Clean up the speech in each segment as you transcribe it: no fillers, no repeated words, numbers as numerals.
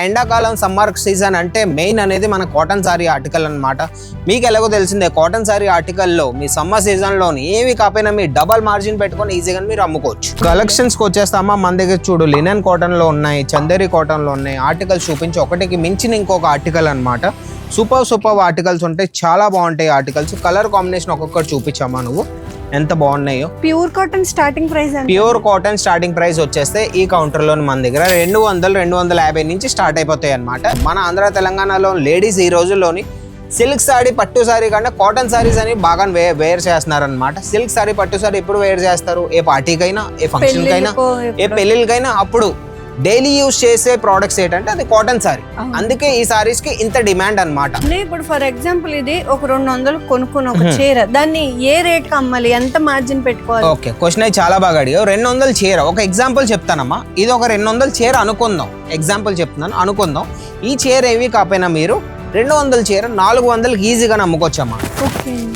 ఎండాకాలం summer season అంటే main అనేది మన కాటన్ సారీ ఆర్టికల్ అన్నమాట. మీకు ఎలాగో తెలిసిందే కాటన్ సారీ ఆర్టికల్లో మీ సమ్మర్ సీజన్లోని ఏవి కాకపోయినా మీ డబల్ మార్జిన్ పెట్టుకొని ఈజీగా మీరు అమ్ముకోవచ్చు. కలెక్షన్స్కి వచ్చేస్తామా, మన దగ్గర చూడు లినెన్ కాటన్లో ఉన్నాయి, చందేరి కాటన్లో ఉన్నాయి. ఆర్టికల్స్ చూపించి ఒకటికి మించిన ఇంకొక ఆర్టికల్ అనమాట. సూపర్ ఆర్టికల్స్ ఉంటాయి, చాలా బాగుంటాయి ఆర్టికల్స్. కలర్ కాంబినేషన్ ఒక్కొక్కటి చూపించామా నువ్వు ఎంత బాగున్నాయో. Pure cotton starting price pure cotton starting price వచ్చేస్తే ఈ కౌంటర్ లో మన దగ్గర 200-250 నుంచి స్టార్ట్ అయిపోతాయి అనమాట. మన ఆంధ్ర తెలంగాణలో లేడీస్ ఈ రోజుల్లోని సిల్క్ సారీ పట్టు సారీ కన్నా కాటన్ సారీస్ అని బాగా వేర్ చేస్తున్నారు అనమాట. సిల్క్ సారీ పట్టు సారీ ఎప్పుడు వేర్ చేస్తారు? ఏ పార్టీకైనా, ఏ ఫంక్షన్ కైనా, ఏ పెళ్లిళ్ళకైనా అప్పుడు డైలీ యూజ్ చేసే ప్రోడక్ట్స్ ఏంటంటే అది కాటన్ సారీ. అందుకే ఈ సారీస్ కి ఇంత డిమాండ్ అన్నమాట. ఇప్పుడు ఫర్ ఎగ్జాంపుల్ ఇది ఒక 200 కొనుక్కున్న ఒక చీర, దాన్ని ఏ రేట్ కి అమ్మాలి, ఎంత మార్జిన్ పెట్టుకోవాలి? ఓకే, క్వశ్చన్ అయితే చాలా బాగా అడిగావు. 200 చీర, ఒక ఎగ్జాంపుల్ చెప్తానమ్మా. ఇది ఒక 200 చీర అనుకుందాం, ఎగ్జాంపుల్ చెప్తున్నాను అనుకుందాం. ఈ చీర ఏవి కాకపోయినా మీరు 200 చీర 400 ఈజీగా అమ్ముకోవచ్చమ్మా.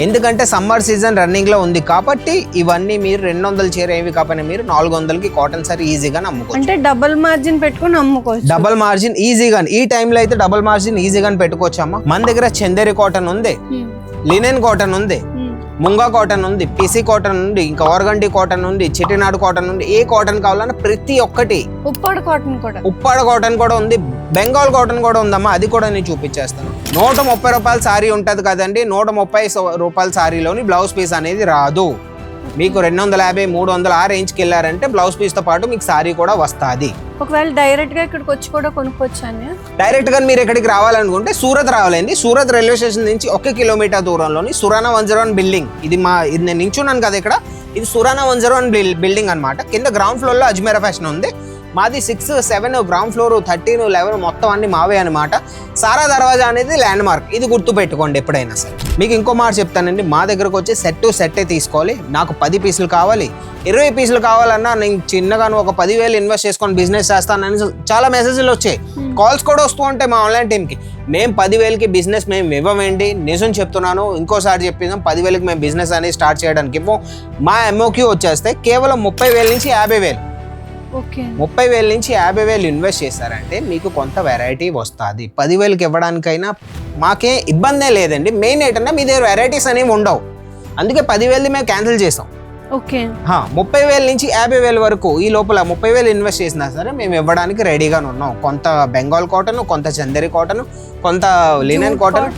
ఎందుకంటే సమ్మర్ సీజన్ రన్నింగ్ లో ఉంది కాబట్టి ఇవన్నీ మీరు 200 చీర ఏవి కాకపోయినా మీరు 400కి కాటన్ సారీ ఈజీగా అమ్ముకోవచ్చు. అంటే డబుల్ మార్జిన్ పెట్టుకొని అమ్ముకోవచ్చు. డబుల్ మార్జిన్ ఈజీగా ఈ టైంలో అయితే డబుల్ మార్జిన్ ఈజీగా పెట్టుకోవచ్చు అమ్మా. మన దగ్గర చందేరి కాటన్ ఉంది, లినెన్ కాటన్ ఉంది, ముంగా కాటన్ ఉంది, పిసి కాటన్ ఉంది, ఇంకా ఆర్గండి కాటన్ ఉంది, చెట్టినాడు కాటన్ ఉంది. ఏ కాటన్ కావాలన్నా ప్రతి ఒక్కటి. ఉప్పాడ కాటన్ కూడా ఉంది, బెంగాల్ కాటన్ కూడా ఉందమ్మా. అది కూడా నేను చూపించేస్తాను. 130 రూపాయల సారీ ఉంటది కదండి. 130 రూపాయల సారీలోని బ్లౌజ్ పీస్ అనేది రాదు. మీకు 250-300 ఆ రేంజ్కి వెళ్ళారంటే బ్లౌజ్ పీస్ తో పాటు మీకు సారీ కూడా వస్తుంది. ఒకవేళ డైరెక్ట్ గా ఇక్కడికి వచ్చి కూడా కొనుక్కోవచ్చా? డైరెక్ట్ గా మీరు ఇక్కడికి రావాలనుకుంటే సూరత్ రావాలండి. సూరత్ రైల్వే స్టేషన్ నుంచి 1 కిలోమీటర్ దూరంలోని సురానా 101 బిల్డింగ్. ఇది నేను నించున్నాను కదా ఇక్కడ, ఇది సురానా 101 బిల్డింగ్ అనమాట. కింద గ్రౌండ్ ఫ్లోర్ లో అజ్మీరా ఫ్యాషన్ ఉంది. మాది 6, 7 గ్రౌండ్ ఫ్లోర్, 13, 11 మొత్తం అన్ని మావే అనమాట. సారా దర్వాజా అనేది ల్యాండ్ మార్క్, ఇది గుర్తు పెట్టుకోండి ఎప్పుడైనా సరే. మీకు ఇంకో మాట చెప్తానండి, మా దగ్గరకు వచ్చి సెట్టే తీసుకోవాలి. నాకు 10 పీసులు కావాలి, 20 పీసులు కావాలన్నా నేను చిన్నగా ఒక 10,000 ఇన్వెస్ట్ చేసుకొని బిజినెస్ చేస్తానని చాలా మెసేజ్లు వచ్చాయి, కాల్స్ కూడా వస్తూ ఉంటాయి మా ఆన్లైన్ టీమ్కి. మేము 10,000కి బిజినెస్ మేము ఇవ్వమండి, నిజం చెప్తున్నాను. ఇంకోసారి చెప్పినాం, 10,000కి మేము బిజినెస్ అనేది స్టార్ట్ చేయడానికి మా ఎంఓక్యూ వచ్చేస్తే కేవలం 30,000 నుంచి 50,000. 30,000 నుంచి 50,000 ఇన్వెస్ట్ చేశారంటే మీకు కొంత వెరైటీ వస్తుంది. 10,000కి ఇవ్వడానికైనా మాకే ఇబ్బందే లేదండి. మెయిన్ ఏంటంటే మీ దగ్గర వెరైటీస్ అనేవి ఉండవు, అందుకే 10,000 మేము క్యాన్సిల్ చేసాం. 30,000 నుంచి 50,000 వరకు ఈ లోపల 30,000 ఇన్వెస్ట్ చేసినా సరే మేము ఇవ్వడానికి రెడీగా ఉన్నాం. కొంత బెంగాల్ కాటన్, కొంత చందేరి కాటన్, కొంత లినెన్ కాటన్,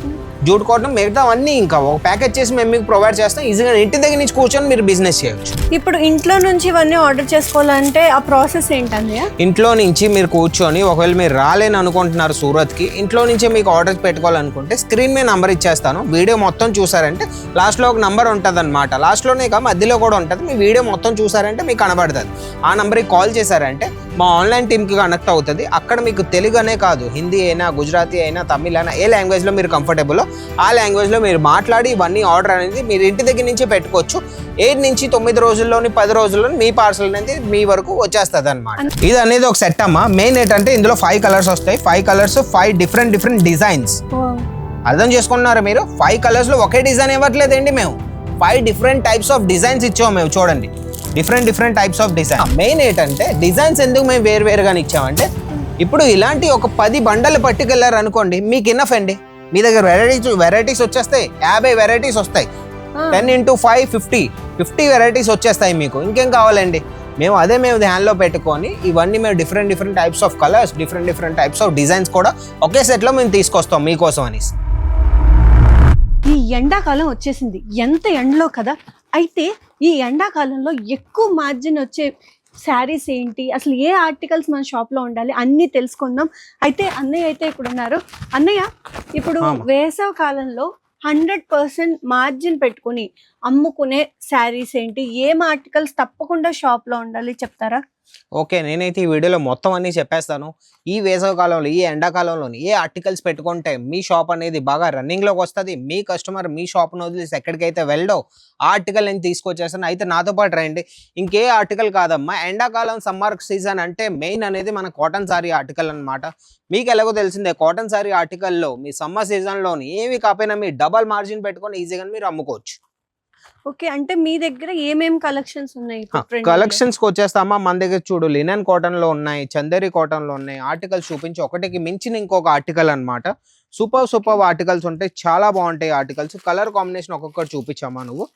జూట్ కాటన్, మిగతా అన్ని ఇంకా ఒక ప్యాకేజ్ చేసి మేము మీకు ప్రొవైడ్ చేస్తాం. ఈజీగా ఇంటి దగ్గర నుంచి కూర్చొని మీరు బిజినెస్ చేయొచ్చు. ఇప్పుడు ఇంట్లో నుంచి ఇవన్నీ ఆర్డర్ చేసుకోవాలంటే ఆ ప్రాసెస్ ఏంటండి? ఇంట్లో నుంచి మీరు కూర్చొని, ఒకవేళ మీరు రాలేని అనుకుంటున్నారు సూరత్కి, ఇంట్లో నుంచే మీకు ఆర్డర్ పెట్టుకోవాలనుకుంటే స్క్రీన్ మీద నంబర్ ఇచ్చేస్తాను. వీడియో మొత్తం చూసారంటే లాస్ట్లో ఒక నంబర్ ఉంటుంది అనమాట. లాస్ట్లోనే కాదు మధ్యలో కూడా ఉంటుంది. మీ వీడియో మొత్తం చూసారంటే మీకు కనబడుతుంది. ఆ నంబర్కి కాల్ చేశారంటే మా ఆన్లైన్ టీమ్కి కనెక్ట్ అవుతుంది. అక్కడ మీకు తెలుగు అనే కాదు, హిందీ అయినా, గుజరాతీ అయినా, తమిళ్ అయినా, ఏ లాంగ్వేజ్లో మీరు కంఫర్టబుల్లో ఆ లాంగ్వేజ్లో మీరు మాట్లాడి ఇవన్నీ ఆర్డర్ అనేది మీరు ఇంటి దగ్గర నుంచే పెట్టుకోవచ్చు. 7 నుంచి 9 రోజుల్లోని 10 రోజుల్లోని మీ పార్సల్ అనేది మీ వరకు వచ్చేస్తుంది అనమాట. ఇది అనేది ఒక సెట్ అమ్మా. మెయిన్ ఏంటంటే ఇందులో 5 కలర్స్ వస్తాయి. 5 కలర్స్, 5 డిఫరెంట్ డిజైన్స్. అర్థం చేసుకున్నారా మీరు? 5 కలర్స్లో ఒకే డిజైన్ ఇవ్వట్లేదండి, మేము 5 డిఫరెంట్ టైప్స్ ఆఫ్ డిజైన్స్ ఇచ్చాము. మేము చూడండి, different types of design. Main ఏంటంటే డిజైన్స్ ఎందుకు మేము వేరుగానే ఇచ్చామంటే, ఇప్పుడు ఇలాంటి ఒక 10 బండలు పట్టుకెళ్ళారు అనుకోండి, మీకు ఇన్నఫ్ అండి. మీ దగ్గర వెరైటీస్ వచ్చేస్తాయి, 50 వెరైటీస్ వస్తాయి. 10 into 5 50 వెరైటీస్ వచ్చేస్తాయి మీకు. ఇంకేం కావాలండి? మేము హ్యాండ్లో పెట్టుకొని ఇవన్నీ మేము different types of colours, different types of designs కూడా ఒకే సెట్లో మేము తీసుకొస్తాం మీకోసం అనేసి. ఈ ఎండాకాలం వచ్చేసింది, ఎంత ఎండలో కదా. అయితే ఈ ఎండాకాలంలో ఎక్కువ మార్జిన్ వచ్చే శారీస్ ఏంటి, అసలు ఏ ఆర్టికల్స్ మన షాప్లో ఉండాలి అన్నీ తెలుసుకుందాం. అయితే అన్నయ్య అయితే ఇక్కడ ఉన్నారు. అన్నయ్య, ఇప్పుడు వేసవి కాలంలో 100% మార్జిన్ పెట్టుకుని అమ్ముకునే శారీస్ ఏంటి, ఏం ఆర్టికల్స్ తప్పకుండా షాప్లో ఉండాలి చెప్తారా? ఓకే, నేనైతే ఈ వీడియోలో మొత్తం అన్నీ చెప్పేస్తాను. ఈ వేసవికాలంలో, ఈ ఎండాకాలంలోని ఏ ఆర్టికల్స్ పెట్టుకుంటే మీ షాప్ అనేది బాగా రన్నింగ్లోకి వస్తుంది, మీ కస్టమర్ మీ షాప్ను వదిలేసి ఎక్కడికైతే వెళ్ళడో ఆ ఆర్టికల్ నేను తీసుకొచ్చేస్తాను. అయితే నాతో పాటు రండి. ఇంకే ఆర్టికల్ కాదమ్మా, ఎండాకాలం సమ్మర్ సీజన్ అంటే మెయిన్ అనేది మన కాటన్ సారీ ఆర్టికల్ అనమాట. మీకు ఎలాగో తెలిసిందే కాటన్ సారీ ఆర్టికల్లో మీ సమ్మర్ సీజన్లోని ఏవి కాకపోయినా మీ డబల్ మార్జిన్ పెట్టుకొని ఈజీగా మీరు అమ్ముకోవచ్చు. ఓకే, అంటే మీ దగ్గర ఏమేం కలెక్షన్స్ ఉన్నాయి ఇప్పుడు trending లో? కలెక్షన్స్ కి వచ్చేస్తామా, మన దగ్గర చూడు లినెన్ కాటన్ లో ఉన్నాయి, చందేరి కాటన్ లో ఉన్నాయి. ఆర్టికల్స్ చూపించి ఒకటికి మించిన ఇంకొక ఆర్టికల్ అన్నమాట. సూపర్ ఆర్టికల్స్ ఉంటాయి, చాలా బాగుంటాయి ఆర్టికల్స్. కలర్ కాంబినేషన్ ఒక్కొక్కటి చూపించామా నువ్వు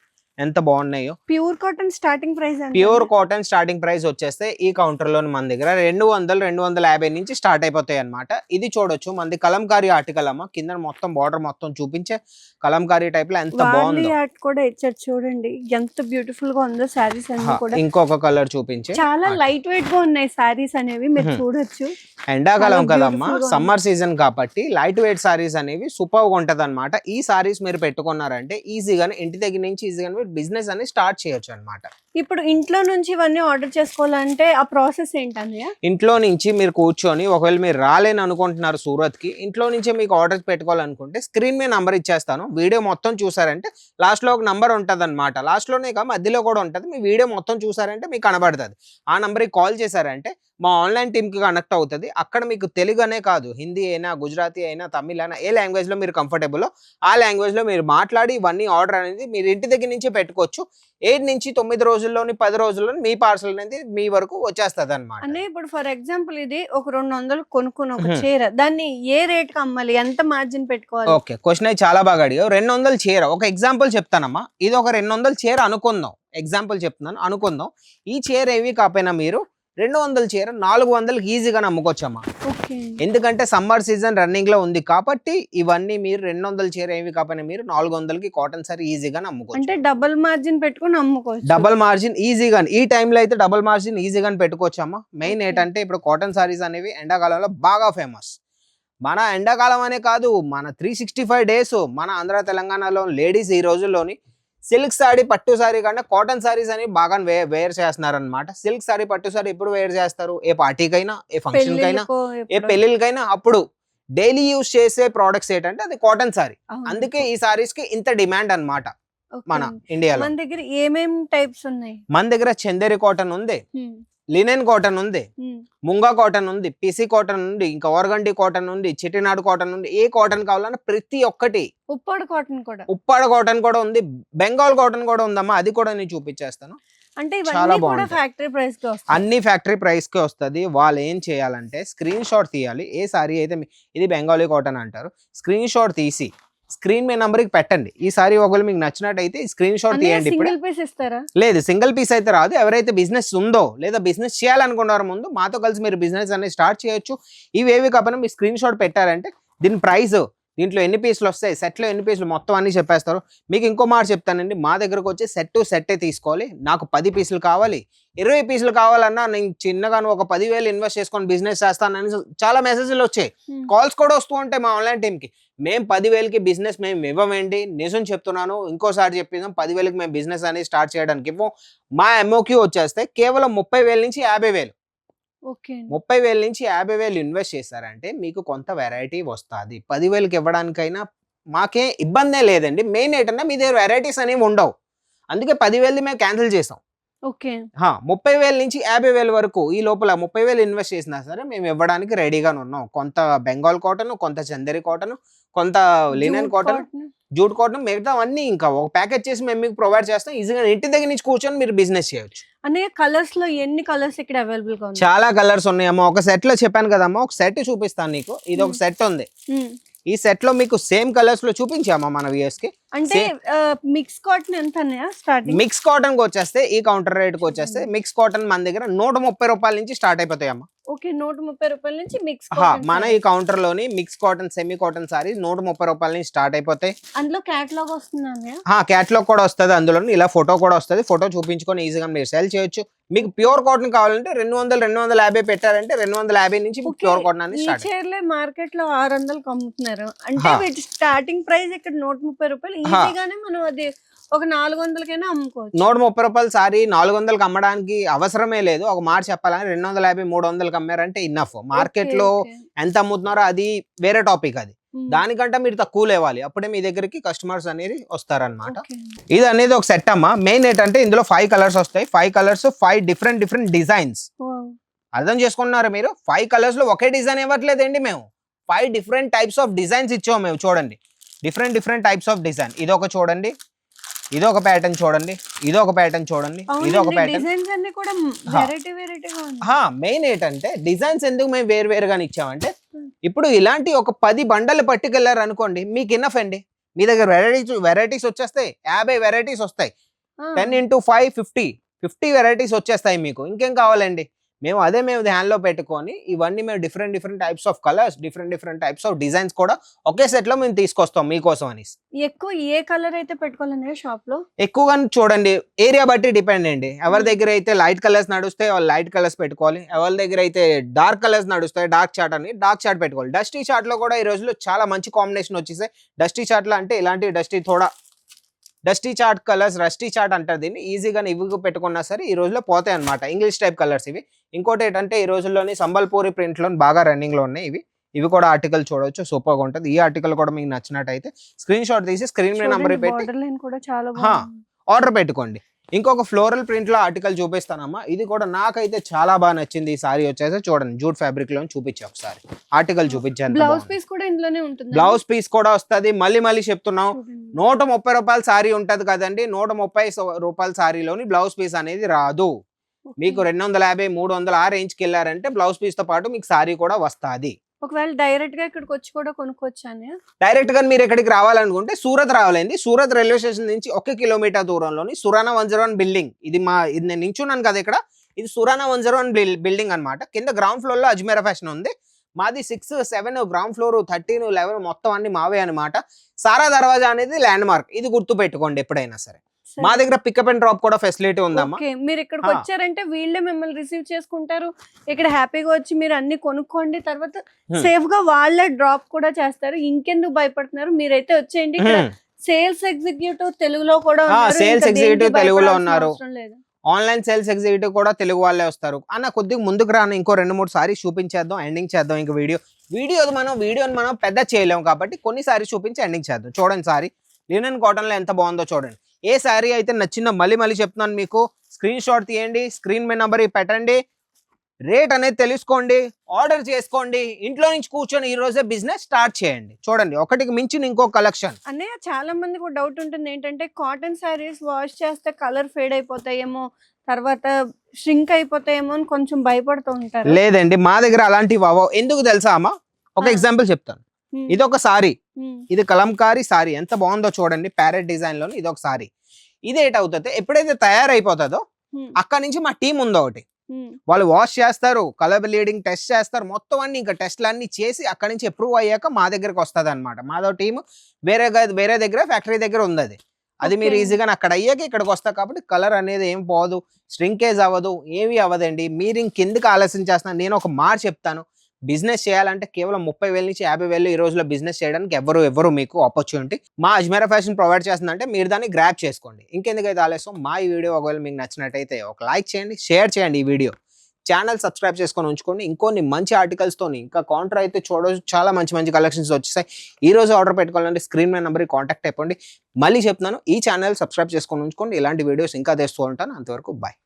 ఎంత బాగున్నాయో. Pure cotton starting price pure cotton starting price వచ్చేస్తే ఈ కౌంటర్ లో మన దగ్గర 200-250 నుంచి స్టార్ట్ అయిపోతాయి అన్నమాట. ఇది చూడొచ్చు మనది కలంకారీ ఆర్టికల్ అమ్మా. కింద మొత్తం బార్డర్ మొత్తం చూపించే కలంకారీ టైప్ లో ఎంత బాగుందో. ఆర్ట్ కూడా ఇచ్చారు చూడండి, ఎంత బ్యూటిఫుల్ గా ఉందో సారీస్ అన్ని కూడా. ఇంకొక కలర్ చూపించే చాలా లైట్ వెయిట్ గా ఉన్నాయి సారీస్ అనేవి, మీరు చూడొచ్చు. ఎండాకాలం చాలా కదమ్మా, beautiful గా సమ్మర్ సీజన్ కాబట్టి లైట్ వెయిట్ సారీస్ అనేవి సూపర్ గా ఉంటది అనమాట. ఈ సారీస్ మీరు పెట్టుకున్నారంటే ఈజీగానే ఇంటి దగ్గర నుంచి ఈజీగానే బిజినెస్ అనేది స్టార్ట్ చేయొచ్చు అన్నమాట. ఇప్పుడు ఇంట్లో నుంచి ఇవన్నీ ఆర్డర్ చేసుకోవాలంటే ఆ ప్రాసెస్ ఏంటన్నయ్య? ఇంట్లో నుంచి మీరు కూర్చొని, ఒకవేళ మీరు రాలేని అనుకుంటున్నారు సూరత్ కి, ఇంట్లో నుంచే మీకు ఆర్డర్ పెట్టుకోవాలనుకుంటే స్క్రీన్ మీద నంబర్ ఇచ్చేస్తాను. వీడియో మొత్తం చూసారంటే లాస్ట్ లో ఒక నంబర్ ఉంటది అనమాట. లాస్ట్ లోనే కాదు మధ్యలో కూడా ఉంటది. మీ వీడియో మొత్తం చూసారంటే మీకు కనబడుతుంది. ఆ నంబర్కి కాల్ చేశారంటే మా ఆన్లైన్ టీమ్ కి కనెక్ట్ అవుతుంది. అక్కడ మీకు తెలుగు అనే కాదు, హిందీ అయినా, గుజరాతీ అయినా, తమిళ అయినా, ఏ లాంగ్వేజ్ లో మీరు కంఫర్టబుల్ ఆ లాంగ్వేజ్ లో మీరు మాట్లాడి ఇవన్నీ ఆర్డర్ అనేది మీరు ఇంటి దగ్గర నుంచే పెట్టుకోవచ్చు. 7 నుంచి 9 రోజుల్లోని 10 రోజుల్లోని మీ పార్సల్ అనేది మీ వరకు వచ్చేస్తుంది అనమాట. అంటే ఇప్పుడు ఫర్ ఎగ్జాంపుల్ ఇది ఒక 200 కొనుక్కుని ఒక చీర, దాన్ని ఏ రేట్ కి అమ్మాలి, ఎంత మార్జిన్ పెట్టుకోవాలి? ఓకే, క్వశ్చన్ అయితే చాలా బాగా అడిగావు. 200 చీర, ఒక ఎగ్జాంపుల్ చెప్తానమ్మా. ఇది ఒక 200 చీర అనుకుందాం, ఎగ్జాంపుల్ చెప్తున్నాను అనుకుందాం. ఈ చీర ఏవి కాకపోయినా మీరు 200 చీర 400కి ఈజీగా అమ్ముకోవచ్చమ్మా. ఎందుకంటే సమ్మర్ సీజన్ రన్నింగ్ లో ఉంది కాబట్టి ఇవన్నీ మీరు 200 చీర ఏవి కాకపోయినా మీరు 400కి కాటన్ సారీ ఈజీగా అమ్ముకోవచ్చు. అంటే డబుల్ మార్జిన్ పెట్టుకుని అమ్ముకోవచ్చు. డబుల్ మార్జిన్ ఈజీగా, ఈ టైంలో అయితే డబుల్ మార్జిన్ ఈజీగా పెట్టుకోవచ్చు అమ్మా. మెయిన్ ఏంటంటే ఇప్పుడు కాటన్ సారీస్ అనేవి ఎండాకాలంలో బాగా ఫేమస్. మన ఎండాకాలం అనే కాదు, మన 365 డేస్ మన ఆంధ్ర తెలంగాణలో లేడీస్ ఈ రోజుల్లోని సిల్క్ సారీ, పట్టు సారీ కన్నా కాటన్ సారీస్ అని బాగా వేర్ చేస్తున్నారు అనమాట. సిల్క్ సారీ, పట్టు సారీ ఎప్పుడు వేర్ చేస్తారు? ఏ పార్టీకైనా, ఏ ఫంక్షన్ కైనా, ఏ పెళ్లిళ్ళకైనా. అప్పుడు డైలీ యూజ్ చేసే ప్రోడక్ట్స్ ఏంటంటే అది కాటన్ సారీ. అందుకే ఈ సారీస్ కి ఇంత డిమాండ్ అన్నమాట మన ఇండియాలో. మన దగ్గర ఏమేం టైప్స్ ఉన్నాయి? మన దగ్గర చందేరి కాటన్ ఉంది, లినెన్ కాటన్ ఉంది, ముంగా కాటన్ ఉంది, పిసి కాటన్ ఉంది, ఇంకా ఓర్గండి కాటన్ ఉంది, చిట్టినాడు కాటన్ ఉంది. ఏ కాటన్ కావాలన్నా ప్రతి ఒక్కటి. ఉప్పాడ కాటన్ కూడా ఉంది, బెంగాల్ కాటన్ కూడా ఉందమ్మా. అది కూడా నేను చూపించేస్తాను. అంటే చాలా బాగుంది. ఫ్యాక్టరీ ప్రైస్ కి వస్తుంది, అన్ని ఫ్యాక్టరీ ప్రైస్ కి వస్తుంది. వాళ్ళు ఏం చేయాలంటే స్క్రీన్ షాట్ తీయాలి. ఏ సారీ అయితే ఇది బెంగాలీ కాటన్ అంటారు, స్క్రీన్ షాట్ తీసి స్క్రీన్ మీ నంబర్ కి పెట్టండి. ఈ సారీ ఒకవేళ మీకు నచ్చినట్టయితే స్క్రీన్ షాట్ తీయండి. లేదు, సింగిల్ పీస్ అయితే రాదు. ఎవరైతే బిజినెస్ ఉందో లేదా బిజినెస్ చేయాలనుకున్నారో ముందు మాతో కలిసి మీరు బిజినెస్ అనేది స్టార్ట్ చేయొచ్చు. ఇవేవి కాకపోయినా మీరు స్క్రీన్ షాట్ పెట్టారంటే దీని ప్రైస్, దీంట్లో ఎన్ని పీసులు వస్తాయి, సెట్లో ఎన్ని పీసులు, మొత్తం అన్ని చెప్పేస్తారు. మీకు ఇంకో మాట చెప్తానండి, మా దగ్గరకు వచ్చి సెట్టే తీసుకోవాలి. నాకు 10 పీసులు కావాలి, 20 పీసులు కావాలన్నా నేను చిన్నగాను ఒక 10,000 ఇన్వెస్ట్ చేసుకొని బిజినెస్ చేస్తానని చాలా మెసేజ్లు వచ్చాయి, కాల్స్ కూడా వస్తూ ఉంటాయి మా ఆన్లైన్ టీమ్కి. మేము 10,000కి బిజినెస్ మేము ఇవ్వమండి, నిజం చెప్తున్నాను. ఇంకోసారి చెప్పినాం, 10,000కి మేము బిజినెస్ అనేది స్టార్ట్ చేయడానికి ఇవ్వం. మా ఎంఓక్యూ వచ్చేస్తే కేవలం 30,000 నుంచి 50,000. 30,000 నుంచి 50,000 ఇన్వెస్ట్ చేశారంటే మీకు కొంత వెరైటీ వస్తుంది. 10,000కి ఇవ్వడానికైనా మాకే ఇబ్బందే లేదండి. మెయిన్ ఏంటన్నా మీ దగ్గర వెరైటీస్ అనేవి ఉండవు, అందుకే 10,000 మేము క్యాన్సిల్ చేసాం. 30,000 నుంచి 50,000 వరకు ఈ లోపల 30,000 ఇన్వెస్ట్ చేసినా సరే మేము ఇవ్వడానికి రెడీగా ఉన్నాం. కొంత బెంగాల్ కాటన్, కొంత చందేరి కాటన్, కొంత లినెన్ కాటన్, జూట్ కాటన్, మిగతా అన్ని ఇంకా ఒక ప్యాకేజ్ చేసి మేము మీకు ప్రొవైడ్ చేస్తాం. ఈజీగా ఇంటి దగ్గర నుంచి కూర్చొని మీరు బిజినెస్ చేయొచ్చు. అనే కలర్స్ లో ఎన్ని కలర్స్ ఇక్కడ అవైలబుల్ గా ఉన్నాయి? చాలా కలర్స్ ఉన్నాయమ్మా. ఒక సెట్ లో చెప్పాను కదమ్మా, ఒక సెట్ చూపిస్తాను నీకు. ఇది ఒక సెట్ ఉంది. ఈ సెట్ లో మీకు సేమ్ కలర్స్ లో చూపించామా మన వ్యూయర్స్ కి. అంటే మిక్స్ కాటన్ ఎంత స్టార్టింగ్? మిక్స్ కాటన్ కి వచ్చేస్తే ఈ కౌంటర్ రేట్ కి వచ్చేస్తే మిక్స్ కాటన్ మన దగ్గర 130 రూపాయల నుంచి స్టార్ట్ అయిపోతాయి అమ్మా. 130 రూపాయల నుంచి మిక్స్ మన ఈ కౌంటర్ లోని mix cotton, semi cotton sorry 130 రూపాయల నుంచి స్టార్ట్ అయిపోతాయి. అందులో క్యాటలాగ్ వస్తుంది, క్యాటలాగ్ కూడా వస్తుంది. అందులో ఇలా ఫోటో కూడా వస్తుంది. ఫోటో చూపించుకొని ఈజీగా మీరు సేల్ చేయొచ్చు. మీకు ప్యూర్ కాటన్ కావాలంటే 200-250 పెట్టారంటే 250 నుంచి ప్యూర్ కాటన్ అనేది స్టార్ట్. మార్కెట్ లో 600కి అమ్ముతున్నారు అంటే వీటి స్టార్టింగ్ ప్రైస్ ఇక్కడ 130 రూపాయలు. ఈజీగానే మనం అది ఒక 400కైనా అమ్ముకోవచ్చు. 130 రూపాయల సారీ 400కి అమ్మడానికి అవసరమే లేదు. ఒక మాట చెప్పాలని 250-300కి అమ్మారంటే ఇన్నఫ్. మార్కెట్ లో ఎంత అమ్ముతున్నారో అది వేరే టాపిక్. అది దానికంటే మీరు తక్కువ లేవాలి, అప్పుడే మీ దగ్గరికి కస్టమర్స్ అనేది వస్తారనమాట. ఇది అనేది ఒక సెట్ అమ్మా. మెయిన్ ఏంటంటే ఇందులో 5 కలర్స్ వస్తాయి. 5 కలర్స్ 5 డిఫరెంట్ డిజైన్స్. అర్థం చేసుకున్నారా మీరు? 5 కలర్స్ లో ఒకే డిజైన్ ఇవ్వట్లేదండి మేము, 5 డిఫరెంట్ టైప్స్ ఆఫ్ డిజైన్స్ ఇచ్చాము మేము. చూడండి, డిఫరెంట్ టైప్స్ ఆఫ్ డిజైన్. ఇది ఒక చూడండి, ఇది ఒక ప్యాటర్న్ చూడండి, ఇది ఒక ప్యాటర్న్ చూడండి, ఇది ఒక ప్యాటర్న్. డిజైన్స్ అన్ని కూడా వెరైటీగా ఉంది. మెయిన్ ఏంటంటే డిజైన్స్ ఎందుకు మేము వేరుగానే ఇచ్చామంటే ఇప్పుడు ఇలాంటి ఒక 10 బండలు పట్టుకెళ్లారు అనుకోండి, మీకు ఇన్నఫ్ అండి. మీ దగ్గర వెరైటీస్ వచ్చేస్తాయి, 50 వెరైటీస్ వస్తాయి. 10 into 5 50 వెరైటీస్ వచ్చేస్తాయి మీకు. ఇంకేం కావాలండి? మేము హ్యాండ్ లో పెట్టుకొని ఇవన్నీ మేము different types of colours, different types of designs కూడా ఒకే సెట్ లో మేము తీసుకొస్తాం మీకోసం అని. ఎక్కువ ఏ కలర్ అయితే పెట్టుకోవాలనే షాప్ లో ఎక్కువగా చూడండి, ఏరియా బట్టి డిపెండ్ అండి. ఎవరి దగ్గర అయితే లైట్ కలర్స్ నడుస్తాయి వాళ్ళు లైట్ కలర్స్ పెట్టుకోవాలి, ఎవరి దగ్గర అయితే డార్క్ కలర్స్ నడుస్తాయి డార్క్ చార్ట్ అని డార్క్ చార్ట్ పెట్టుకోవాలి. డస్టీ చార్ట్ లో కూడా ఈ రోజుల్లో చాలా మంచి కాంబినేషన్ వచ్చేసాయి. డస్టీ చార్ట్ లో అంటే ఇలాంటి dusty chart colours, rusty chart అంటారు దీన్ని. ఈజీగా ఇవి పెట్టుకున్నా సరే ఈ రోజులో పోతాయి అనమాట. ఇంగ్లీష్ టైప్ కలర్స్ ఇవి. ఇంకోటి ఏంటంటే ఈ రోజుల్లోని సంబల్పూరి ప్రింట్ లో బాగా రన్నింగ్ లో ఉన్నాయి ఇవి కూడా ఆర్టికల్ చూడవచ్చు, సూపర్ గా ఉంటుంది. ఈ ఆర్టికల్ కూడా మీకు నచ్చినట్టయితే స్క్రీన్ షాట్ తీసి స్క్రీన్ మీద నంబర్ పెట్టి ఆర్డర్ పెట్టుకోండి. ఇంకొక ఫ్లోరల్ ప్రింట్ లో ఆర్టికల్ చూపిస్తానమ్మా. ఇది కూడా నాకైతే చాలా బాగా నచ్చింది. ఈ సారీ వచ్చేసి చూడండి, జూట్ ఫ్యాబ్రిక్ లో చూపించా ఒకసారి ఆర్టికల్ చూపించాను. బ్లౌజ్ పీస్ కూడా ఇందులోనే ఉంటుంది. బ్లౌజ్ పీస్ కూడా వస్తుంది. మళ్ళీ చెప్తున్నాం, 130 రూపాయల సారీ ఉంటది కదండి, 130 రూపాయల సారీలోని బ్లౌజ్ పీస్ అనేది రాదు. మీకు 250, 300 ఆ రేంజ్ కి వెళ్ళారంటే బ్లౌజ్ పీస్ తో పాటు మీకు సారీ కూడా వస్తుంది. ఒకవేళ డైరెక్ట్ గా ఇక్కడికి వచ్చి కూడా కొనుక్కోవచ్చానే? డైరెక్ట్ గా మీరు ఎక్కడికి రావాలనుకుంటే సూరత్ రావాలండి. సూరత్ రైల్వే స్టేషన్ నుంచి 1 కిలోమీటర్ దూరంలోని సురానా 101 బిల్డింగ్. ఇది నేను నించున్నాను కదా ఇక్కడ, ఇది సురానా 101 బిల్డింగ్ అన్నమాట. కింద గ్రౌండ్ ఫ్లోర్ లో అజ్మీరా ఫ్యాషన్ ఉంది. మాది 6, 7 గ్రౌండ్ ఫ్లోర్, 13, 11 మొత్తం అన్ని మావే అనమాట. సారా దర్వాజా అనేది ల్యాండ్ మార్క్, ఇది గుర్తు పెట్టుకోండి ఎప్పుడైనా సరే. మా దగ్గర పికప్ అండ్ డ్రాప్ కూడా ఫెసిలిటీ ఉందమ్మా. మీరు ఇక్కడికి వచ్చారంటే వీళ్ళే మిమ్మల్ని రిసీవ్ చేసుకుంటారు. ఇక్కడ హ్యాపీగా వచ్చి మీరు అన్ని కొనుక్కోండి, తర్వాత సేఫ్ గా వాళ్ళే డ్రాప్ కూడా చేస్తారు. ఇంకెందుకు భయపడుతున్నారు? మీరైతే వచ్చేయండి. ఇక్కడ సేల్స్ ఎగ్జిక్యూటివ్ తెలుగులో కూడా సేల్స్ ఎగ్జిక్యూటివ్ తెలుగులో ఉన్నారు. ఆన్లైన్ సేల్స్ ఎగ్జిక్యూటివ్ కూడా తెలుగు వాళ్ళే వస్తారు. అన్న కొద్దిగా ముందుకు రాను, ఇంకో 2-3 సారీస్ చూపించేద్దాం, ఎండింగ్ చేద్దాం. ఇంక వీడియోని మనం పెద్ద చేయలేము కాబట్టి కొన్ని సారీస్ చూపించి ఎండింగ్ చేద్దాం. చూడండి సారీ లినెన్ కాటన్ లో ఎంత బాగుందో చూడండి. ఏ సారీ అయితే నచ్చిందో మళ్ళీ చెప్తున్నాను మీకు. స్క్రీన్ షాట్ తీయండి, స్క్రీన్ మీద నెంబర్ పెట్టండి, రేట్ అనేది తెలుసుకోండి, ఆర్డర్ చేసుకోండి. ఇంట్లో నుంచి కూర్చొని ఈ రోజే బిజినెస్ స్టార్ట్ చేయండి. చూడండి, ఒకటికి మించిన ఇంకో కలెక్షన్. అన్నయ్య చాలా మందికి డౌట్ ఉంటుంది ఏంటంటే కాటన్ సారీస్ వాష్ చేస్తే కలర్ ఫేడ్ అయిపోతాయేమో, తర్వాత ష్రింక్ అయిపోతాయేమో అని కొంచెం భయపడుతూ ఉంటారు. లేదండి, మా దగ్గర అలాంటివి అవ్వవు. ఎందుకు తెలుసా అమ్మా? ఒక ఎగ్జాంపుల్ చెప్తాను. ఇది ఒక సారీ, ఇది కలంకారీ సారీ, ఎంత బాగుందో చూడండి. ప్యారెట్ డిజైన్ లోని ఇది ఒక సారీ. ఇది ఏటవుతుంది, ఎప్పుడైతే తయారైపోతుందో అక్కడ నుంచి మా టీం ఉందో ఒకటి, వాళ్ళు వాష్ చేస్తారు, కలర్ బ్లీడింగ్ టెస్ట్ చేస్తారు, మొత్తం అన్ని ఇంకా టెస్ట్లు అన్ని చేసి అక్కడ నుంచి అప్రూవ్ అయ్యాక మా దగ్గరకు వస్తుంది అనమాట. మాదో టీం వేరే దగ్గర ఫ్యాక్టరీ దగ్గర ఉంది. అది మీరు ఈజీగా అక్కడ అయ్యాక ఇక్కడికి వస్తారు కాబట్టి కలర్ అనేది ఏం పోదు, స్ట్రింకేజ్ అవ్వదు, ఏమీ అవ్వదండి. మీరు ఇంకెందుకు ఆలస్యం చేస్తున్నారు? నేను ఒక మాట చెప్తాను, బిజినెస్ చేయాలంటే కేవలం 30,000 నుంచి 50,000 ఈ రోజులో బిజినెస్ చేయడానికి ఎవరు మీకు ఆపర్చునిటీ మా అజ్మీరా ఫ్యాషన్ ప్రొవైడ్ చేస్తుందంటే మీరు దాన్ని గ్రాప్ చేసుకోండి. ఇంకెందుకైతే ఆలస్యం? మా ఈ వీడియో ఒకవేళ మీకు నచ్చినట్టయితే ఒక లైక్ చేయండి, షేర్ చేయండి ఈ వీడియో, ఛానల్ సబ్స్క్రైబ్ చేసుకొని ఉంచుకోండి. ఇంకొన్ని మంచి ఆర్టికల్స్తోని ఇంకా కౌంటర్ అయితే చూడవచ్చు, చాలా మంచి కలెక్షన్స్ వచ్చేసాయి. ఈ రోజు ఆర్డర్ పెట్టుకోవాలంటే స్క్రీన్ మీద నెంబర్కి కాంటాక్ట్ అయిపోండి. మళ్ళీ చెప్తున్నాను, ఈ ఛానల్ సబ్స్క్రైబ్ చేసుకొని ఉంచుకోండి. ఇలాంటి వీడియోస్ ఇంకా తెస్తూ ఉంటాను. అంతవరకు బాయ్.